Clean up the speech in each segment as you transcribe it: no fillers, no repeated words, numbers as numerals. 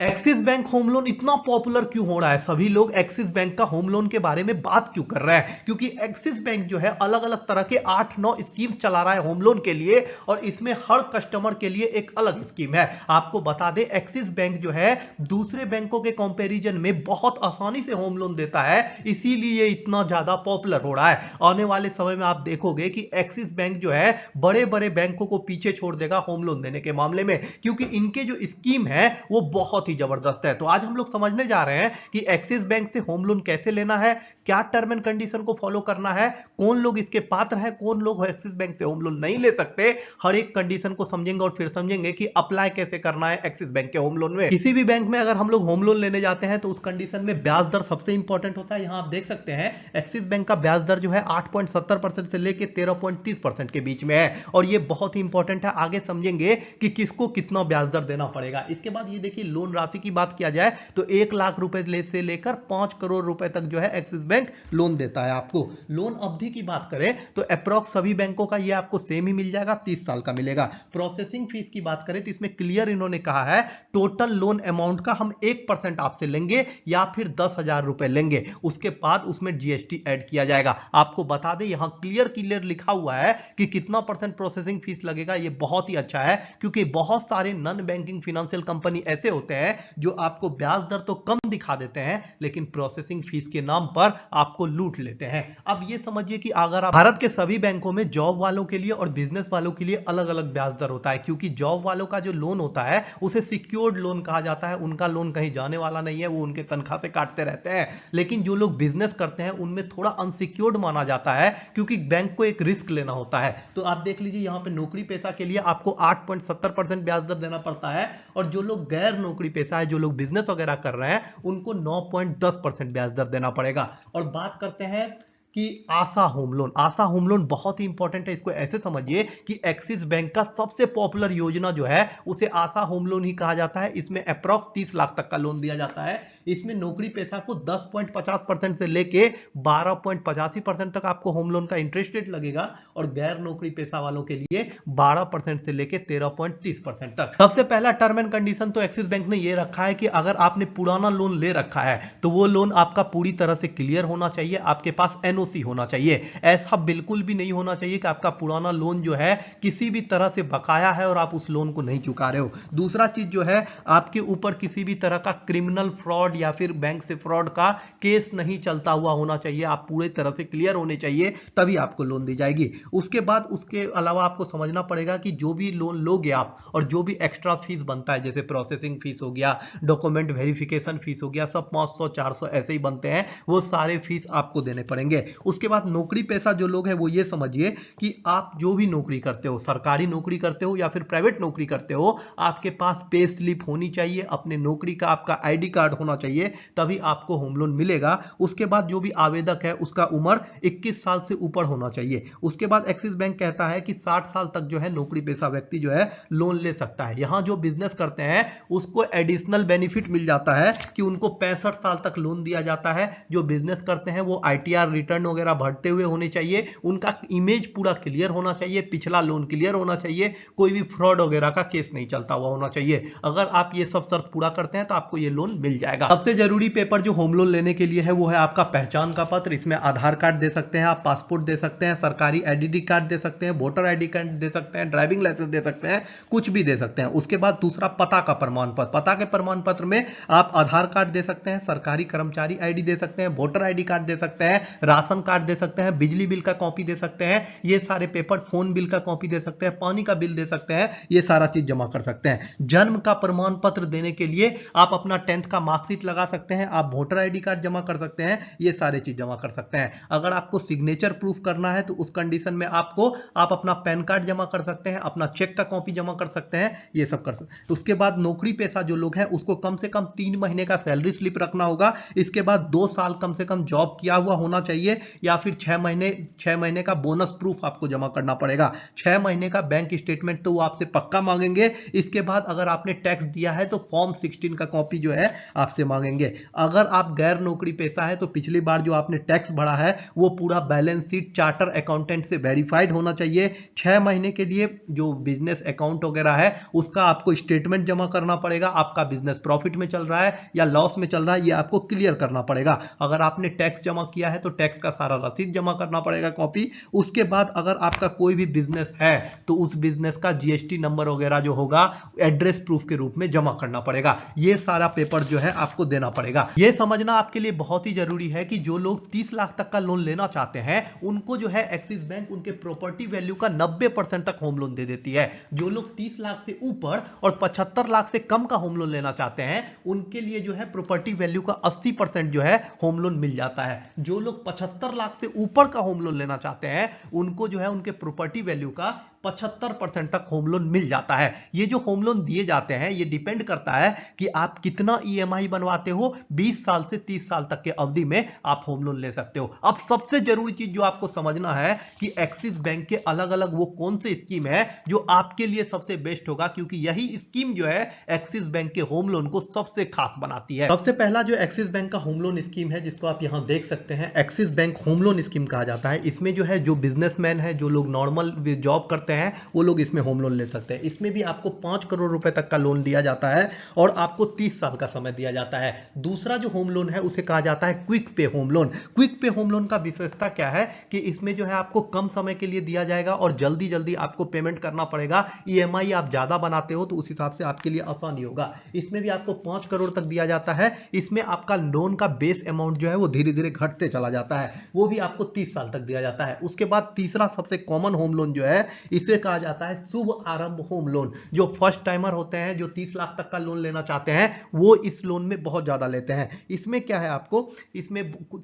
Axis bank home loan इतना popular क्यों हो रहा है? सभी लोग एक्सिस बैंक का होम लोन के बारे में बात क्यों कर रहे हैं? क्योंकि एक्सिस बैंक जो है अलग अलग तरह के 8-9 स्कीम्स चला रहा है होम लोन के लिए, और इसमें हर कस्टमर के लिए एक अलग स्कीम है। आपको बता दें, एक्सिस बैंक जो है दूसरे बैंकों के कंपैरिजन में बहुत आसानी से होम लोन देता है, इसीलिए इतना ज्यादा पॉपुलर हो रहा है। आने वाले समय में आप देखोगे कि एक्सिस बैंक जो है बड़े बड़े बैंकों को पीछे छोड़ देगा होम लोन देने के मामले में, क्योंकि इनके जो स्कीम है वो बहुत ही जबरदस्त है। तो आज हम लोग समझने जा रहे हैं कि एक्सिस बैंक से होम लोन कैसे लेना है, क्या टर्म एंड कंडीशन को फॉलो करना है, कौन लोग इसके पात्र हैं, कौन लोग एक्सिस बैंक से होम लोन नहीं ले सकते। हर एक कंडीशन को समझेंगे और फिर समझेंगे कि अप्लाई कैसे करना है एक्सिस बैंक के होम लोन में। किसी भी बैंक में अगर हम लोग होम लोन लेने जाते हैं तो उस कंडीशन में ब्याज दर सबसे इंपॉर्टेंट होता है। यहां आप देख सकते हैं एक्सिस बैंक का ब्याज दर जो है 8.70% से लेके 13.30% के बीच में है, और ये बहुत ही इंपॉर्टेंट है। आगे समझेंगे कि किसको कितना ब्याज दर देना पड़ेगा। इसके बाद ये देखिए, लोन राशि की बात किया जाए तो 1 लाख रुपए से लेकर 5 करोड़ रुपए तक जो है एक्सिस बैंक लोन देता है आपको। लोन अवधि की बात करें तो अप्रॉक्स सभी बैंकों का ये आपको सेम ही मिल जाएगा, 30 साल का मिलेगा। प्रोसेसिंग फीस की बात करें तो इसमें क्लियर इन्होंने कहा है, टोटल लोन अमाउंट का हम 1% आपसे लेंगे या फिर 10,000 रुपए लेंगे, उसके बाद उसमें जीएसटी ऐड किया जाएगा। आपको बता दें, यहां क्लियर लिखा हुआ है कि कितना परसेंट प्रोसेसिंग फीस लगेगा। ये बहुत ही अच्छा है, क्योंकि बहुत सारे नॉन बैंकिंग फाइनेंशियल कंपनी ऐसे होते हैं जो आपको ब्याज दर तो कम दिखा देते हैं, लेकिन प्रोसेसिंग फीस के नाम पर आपको लूट लेते हैं। अब ये समझिए कि अगर आप भारत के सभी बैंकों में जॉब वालों के लिए और बिजनेस वालों के लिए अलग अलग ब्याज दर होता है, क्योंकि जॉब वालों का जो लोन होता है उसे सिक्योर्ड लोन कहा जाता है। उनका लोन कहीं जाने वाला नहीं है, वो उनके तनख्वाह से काटते रहते हैं। लेकिन जो लोग बिजनेस करते हैं उनमें थोड़ा अनसिक्योर्ड माना जाता है, क्योंकि बैंक को एक रिस्क लेना होता है। तो आप देख लीजिए, यहां पे नौकरी पेशा के लिए आपको 8.70% ब्याज दर देना पड़ता है, और जो लोग गैर नौकरी पेशा है, जो लोग बिजनेस वगैरह कर रहे हैं, उनको 9.10% ब्याज दर देना पड़ेगा। और बात करते हैं कि आशा होम लोन। आशा होम लोन बहुत ही इंपॉर्टेंट है। इसको ऐसे समझिए कि एक्सिस बैंक का सबसे पॉपुलर योजना जो है उसे आशा होम लोन ही कहा जाता है। इसमें अप्रॉक्स 30 लाख तक का लोन दिया जाता है। इसमें नौकरी पेशा को 10.50% से लेके 12.85% तक आपको होम लोन का इंटरेस्ट रेट लगेगा, और गैर नौकरी पेशा वालों के लिए 12% से लेके 13.30% तक। सबसे पहला टर्म एंड कंडीशन तो एक्सिस बैंक ने ये रखा है कि अगर आपने पुराना लोन ले रखा है तो वो लोन आपका पूरी तरह से क्लियर होना चाहिए, आपके पास एनओसी होना चाहिए। ऐसा बिल्कुल भी नहीं होना चाहिए कि आपका पुराना लोन जो है किसी भी तरह से बकाया है और आप उस लोन को नहीं चुका रहे हो। दूसरा चीज जो है, आपके ऊपर किसी भी तरह का क्रिमिनल फ्रॉड या फिर बैंक से फ्रॉड का केस नहीं चलता हुआ होना चाहिए। आप पूरी तरह से क्लियर होने चाहिए, तभी आपको लोन दी जाएगी। उसके बाद उसके अलावा आपको समझना पड़ेगा कि जो भी लोन लोगे आप, और जो भी एक्स्ट्रा फीस बनता है, जैसे प्रोसेसिंग फीस हो गया, डॉक्यूमेंट वेरिफिकेशन फीस हो गया, सब 500-400 ऐसे ही बनते हैं, वो सारे फीस आपको देने पड़ेंगे। उसके बाद नौकरी पेशा जो लोग हैं वो ये समझिए कि आप जो भी नौकरी करते हो, सरकारी नौकरी करते हो या फिर प्राइवेट नौकरी करते हो, आपके पास पे स्लिप होनी चाहिए, अपने नौकरी का आपका आईडी कार्ड होना चाहिए, तभी आपको होम लोन मिलेगा। उसके बाद जो भी आवेदक है उसका उम्र 21 साल से ऊपर होना चाहिए। उसके बाद एक्सिस बैंक कहता है कि 60 साल तक जो है नौकरी पेशा व्यक्ति जो है लोन ले सकता है। यहां जो बिजनेस करते हैं उसको एडिशनल बेनिफिट मिल जाता है कि उनको 65 साल तक लोन दिया जाता है। जो बिजनेस करते हैं वो आईटीआर रिटर्न वगैरह भरते हुए होने चाहिए, उनका इमेज पूरा क्लियर होना चाहिए, पिछला लोन क्लियर होना चाहिए, कोई भी फ्रॉड वगैरह का केस नहीं चलता हुआ होना चाहिए। अगर आप ये सब शर्त पूरा करते हैं तो आपको ये लोन मिल जाएगा। सबसे जरूरी पेपर जो होम लोन लेने के लिए है वो है आपका पहचान का पत्र। इसमें आधार कार्ड दे सकते हैं आप, पासपोर्ट दे सकते हैं, सरकारी आईडी कार्ड दे सकते हैं, वोटर आईडी कार्ड दे सकते हैं, ड्राइविंग लाइसेंस दे सकते हैं, कुछ भी दे सकते हैं। उसके बाद दूसरा पता का प्रमाण पत्र। पता के प्रमाण पत्र में आप आधार कार्ड दे सकते हैं, सरकारी कर्मचारी आईडी दे सकते हैं, वोटर आईडी कार्ड दे सकते हैं, राशन कार्ड दे सकते हैं, बिजली बिल का कॉपी दे सकते हैं, ये सारे पेपर, फोन बिल का कॉपी दे सकते हैं, पानी का बिल दे सकते हैं, ये सारा चीज जमा कर सकते हैं। जन्म का प्रमाण पत्र देने के लिए आप अपना 10th का मार्कशीट लगा सकते हैं, आप वोटर आईडी कार्ड जमा कर सकते हैं, ये सारे चीज जमा कर सकते हैं। अगर आपको सिग्नेचर प्रूफ करना है तो उस कंडीशन में आप अपना पैन कार्ड जमा कर सकते हैं, अपना चेक का कॉपी जमा कर सकते हैं, ये सब कर सकते हैं। उसके बाद नौकरी पेशा जो लोग हैं उसको कम से कम 3 महीने का सैलरी स्लिप रखना होगा। इसके बाद 2 साल कम से कम जॉब किया हुआ होना चाहिए, या फिर 6 महीने का बोनस प्रूफ आपको जमा करना पड़ेगा। 6 महीने का बैंक स्टेटमेंट तो वो आपसे पक्का मांगेंगे। इसके बाद अगर आपने टैक्स दिया है तो फॉर्म 16 का कॉपी जो है आपसे मांगेंगे। अगर आप गैर नौकरी पेशा है तो पिछली बार जो आपने टैक्स भरा है वो पूरा बैलेंस शीट चार्टर अकाउंटेंट से वेरीफाइड होना चाहिए। 6 महीने के लिए जो बिजनेस अकाउंट वगैरह है उसका आपको स्टेटमेंट जमा करना पड़ेगा। आपका बिजनेस प्रॉफिट में चल रहा है या लॉस में चल रहा है ये आपको क्लियर करना पड़ेगा। अगर आपने टैक्स जमा किया है तो टैक्स का सारा रसीद जमा करना पड़ेगा कॉपी। उसके बाद अगर आपका कोई भी बिजनेस है तो उस बिजनेस का जीएसटी नंबर वगैरह जो होगा एड्रेस प्रूफ के रूप में जमा करना पड़ेगा। ये सारा पेपर जो है आपको देना पड़ेगा। ये समझना आपके लिए बहुत ही जरूरी है कि जो लोग 30 लाख तक का लोन लेना चाहते हैं उनको जो है एक्सिस बैंक उनके प्रॉपर्टी वैल्यू का 90% तक होम लोन दे देती है। जो लोग 30 लाख से ऊपर और 75 लाख से कम का होम लोन लेना चाहते हैं उनके लिए जो है प्रॉपर्टी वैल्यू का 80% जो है होम लोन मिल जाता है। जो लोग 75 लाख से ऊपर का होम लोन लेना चाहते हैं उनको जो है उनके प्रॉपर्टी वैल्यू का 75% तक होम लोन मिल जाता है। ये जो होम लोन दिए जाते हैं ये डिपेंड करता है कि आप कितना ईएमआई बनवाते हो। 20 साल से 30 साल तक के अवधि में आप होम लोन ले सकते हो। अब सबसे जरूरी चीज जो आपको समझना है कि एक्सिस बैंक के अलग अलग वो कौन से स्कीम है जो आपके लिए सबसे बेस्ट होगा, क्योंकि यही स्कीम जो है एक्सिस बैंक के होम लोन को सबसे खास बनाती है। सबसे पहला जो एक्सिस बैंक का होम लोन स्कीम है जिसको आप यहां देख सकते हैं, axis bank home loan scheme कहा जाता है। इसमें जो है जो बिजनेसमैन है, जो लोग नॉर्मल जॉब करते हैं वो लोग इसमें होम लोन ले सकते हैं। इसमें भी आपको 5 करोड़ रुपए तक का लोन दिया जाता है और आपको 30 साल का समय दिया जाता है। दूसरा जो होम लोन है उसे कहा जाता है क्विक पे होम लोन। क्विक पे होम लोन का विशेषता क्या है कि इसमें जो है आपको कम समय के लिए दिया जाएगा और जल्दी जल्दी आपको पेमेंट करना पड़ेगा। ईएमआई आप ज्यादा बनाते हो तो उस हिसाब से आपके लिए आसानी होगा। इसमें भी आपको 5 करोड़ तक दिया जाता है। इसमें आपका लोन का बेस अमाउंट जो है वो धीरे धीरे घटते चला जाता है। वो भी आपको 30 साल तक दिया जाता है। उसके बाद तीसरा सबसे कॉमन होम लोन जो है इसे कहा जाता है शुभ आरंभ होम लोन। जो फर्स्ट टाइमर होते हैं, जो 30 लाख तक का लोन लेना चाहते हैं, वो इस लोन में बहुत ज्यादा लेते हैं। इसमें क्या है, आपको इसमें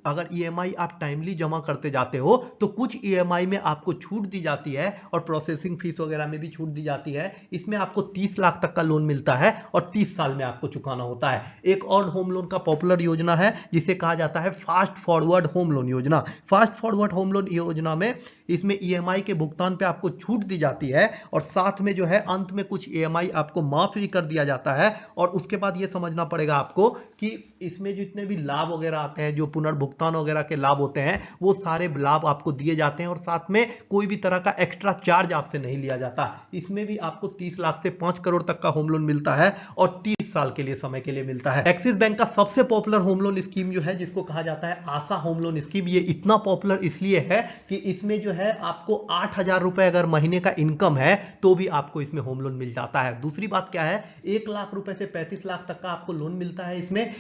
अगर ईएमआई आप टाइमली जमा करते जाते हो तो कुछ ईएमआई में आपको छूट दी जाती है और प्रोसेसिंग फीस वगैरह में भी छूट दी जाती है। इसमें आपको 30 लाख तक का लोन मिलता है और 30 साल में आपको चुकाना होता है। एक और होम लोन का पॉपुलर योजना है जिसे कहा जाता है फास्ट फॉरवर्ड होम लोन योजना। फास्ट फॉरवर्ड होम लोन योजना में इसमें ईएमआई के भुगतान पे आपको छूट दी जाती है और साथ में जो है अंत में कुछ ईएमआई आपको माफ भी कर दिया जाता है। और उसके बाद ये समझना पड़ेगा आपको कि इसमें जितने भी लाभ वगैरह आते हैं, जो पुनर्भुगतान वगैरह के लाभ होते हैं, वो सारे लाभ आपको दिए जाते हैं और साथ में कोई भी तरह का एक्स्ट्रा चार्ज आपसे नहीं लिया जाता। इसमें भी आपको 30 लाख से 5 करोड़ तक का होम लोन मिलता है और 30 साल के लिए समय के लिए मिलता है। एक्सिस बैंक का सबसे पॉपुलर होम लोन स्कीम जो है जिसको कहा जाता है आशा होम लोन स्कीम, ये इतना पॉपुलर इसलिए है कि इसमें जो है आपको 8,000 रुपए अगर महीने का इनकम है तो भी आपको इसमें होम लोन मिल जाता है। दूसरी बात क्या है, 1 लाख रुपए से 35 लाख तक का आपको लोन मिलता है।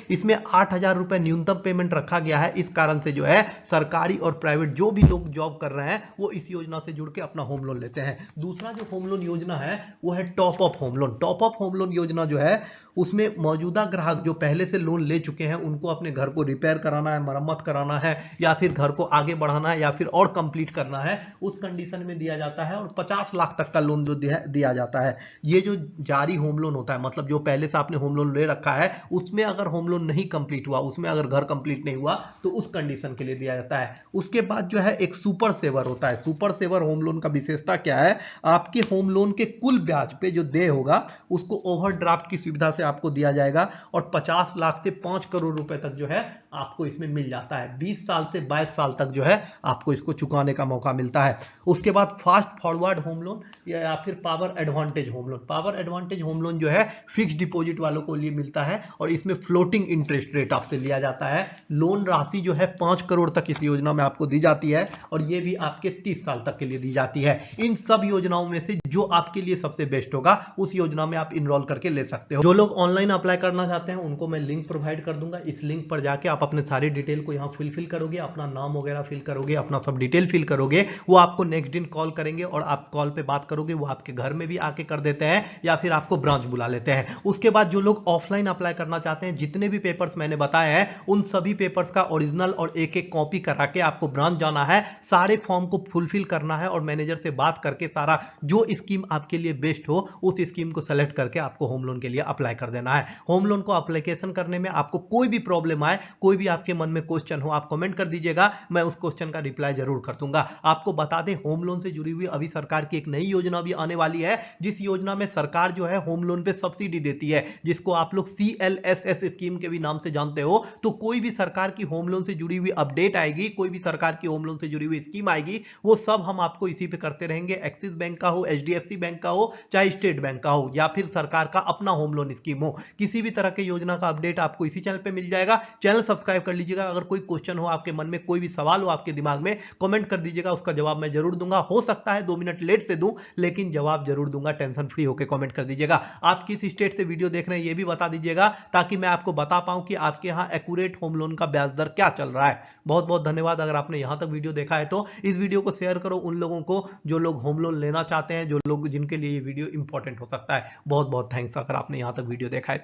इसमें 8,000 रुपए न्यूनतम पेमेंट रखा गया है। इस कारण से जो है सरकारी और प्राइवेट जो भी लोग जॉब कर रहे हैं वो इस योजना से जुड़ के अपना होम लोन लेते हैं। दूसरा जो होम लोन योजना है वो है top up home loan. Top up home loan योजना जो है उसमें मौजूदा ग्राहक जो पहले से लोन ले चुके हैं उनको अपने घर को रिपेयर कराना है, मरम्मत कराना है या फिर घर को आगे बढ़ाना है या फिर और कंप्लीट करना है, उस कंडीशन में दिया जाता है और 50 लाख तक का लोन जो दिया जाता है। ये जो जारी होम लोन होता है, मतलब जो पहले से आपने होम लोन ले रखा है उसमें अगर होम लोन नहीं कंप्लीट हुआ, उसमें अगर घर कंप्लीट नहीं हुआ तो उस कंडीशन के लिए दिया जाता है। उसके बाद जो है एक सुपर सेवर होता है। सुपर सेवर होम लोन का विशेषता क्या है, आपके होम लोन के कुल ब्याज पे जो देय होगा उसको ओवरड्राफ्ट की सुविधा से आपको दिया जाएगा और 50 लाख से 5 करोड़ रुपए तक जो है आपको इसमें मिल जाता है। 20 साल से 22 साल तक जो है आपको इसको चुकाने का मौका मिलता है। उसके बाद फास्ट फॉरवर्ड होम लोन या फिर power advantage home loan. Power advantage home loan जो है फिक्स्ड डिपॉजिट वालों को लिए मिलता है और इसमें फ्लोटिंग इंटरेस्ट रेट आपसे लिया जाता है। लोन राशि जो है 5 करोड़ तक इस योजना में आपको दी जाती है और ये भी आपके 30 साल तक के लिए दी जाती है। इन सब योजनाओं में से जो आपके लिए सबसे बेस्ट होगा उस योजना में आप इनरोल करके ले सकते हो। जो लोग ऑनलाइन अप्लाई करना चाहते हैं उनको मैं लिंक प्रोवाइड कर दूंगा। इस लिंक पर जाके आप अपने सारी डिटेल को यहाँ फिल करोगे, अपना नाम वगैरह फिल करोगे, अपना सब डिटेल फिल करोगे, वो आपको नेक्स्ट दिन कॉल करेंगे और आप कॉल पे बात करोगे, वो आपके घर में भी आके कर देते हैं या फिर आपको ब्रांच बुला लेते हैं। उसके बाद जो लोग ऑफलाइन अप्लाई करना चाहते हैं, जितने भी पेपर्स मैंने बताए हैं उन सभी पेपर्स का ओरिजिनल और एक एक कॉपी करा के आपको ब्रांच जाना है, सारे फॉर्म को फुलफिल करना है और मैनेजर से बात करके सारा जो स्कीम आपके लिए बेस्ट हो उस स्कीम को सेलेक्ट करके आपको होम लोन के लिए अप्लाई करना कर देना है। होम लोन को एप्लीकेशन करने में आपको कोई भी प्रॉब्लम आए, कोई भी आपके मन में क्वेश्चन हो, आप कमेंट कर दीजिएगा, मैं उस क्वेश्चन का रिप्लाई जरूर कर दूंगा। आपको बता दें, होम लोन से जुड़ी हुई अभी सरकार की एक नई योजना भी आने वाली है, जिस योजना में सरकार जो है होम लोन पे सब्सिडी देती है, जिसको आप लोग CLSS स्कीम के भी नाम से जानते हो। तो कोई भी सरकार की होम लोन से जुड़ी हुई अपडेट आएगी, कोई भी सरकार की होम लोन से जुड़ी हुई स्कीम आएगी, वो सब हम आपको इसी पे करते रहेंगे। एक्सिस बैंक का हो, HDFC बैंक का हो, चाहे स्टेट बैंक का हो, या फिर सरकार का अपना होम लोन स्कीम हो, किसी भी तरह के योजना का अपडेट आपको इसी चैनल पे मिल जाएगा। चैनल सब्सक्राइब कर लीजिएगा। अगर कोई क्वेश्चन हो आपके मन में, कोई भी सवाल हो आपके दिमाग में, कमेंट कर दीजिएगा, उसका जवाब मैं जरूर दूंगा। हो सकता है 2 मिनट लेट से दूं, लेकिन जवाब जरूर दूंगा। टेंशन फ्री होकर कमेंट कर दीजिएगा। आप किस स्टेट से वीडियो देख रहे हैं ये भी बता दीजिएगा, ताकि मैं आपको बता पाऊं कि आपके यहां एक्यूरेट होम लोन का ब्याज दर क्या चल रहा है। बहुत बहुत धन्यवाद। अगर आपने यहां तक वीडियो देखा है तो इस वीडियो को शेयर करो उन लोगों को जो लोग होम लोन लेना चाहते हैं, जो लोग जिनके लिए ये वीडियो इंपॉर्टेंट हो सकता है। बहुत बहुत थैंक्स अगर आपने यहां तक वीडियो देखा है तो।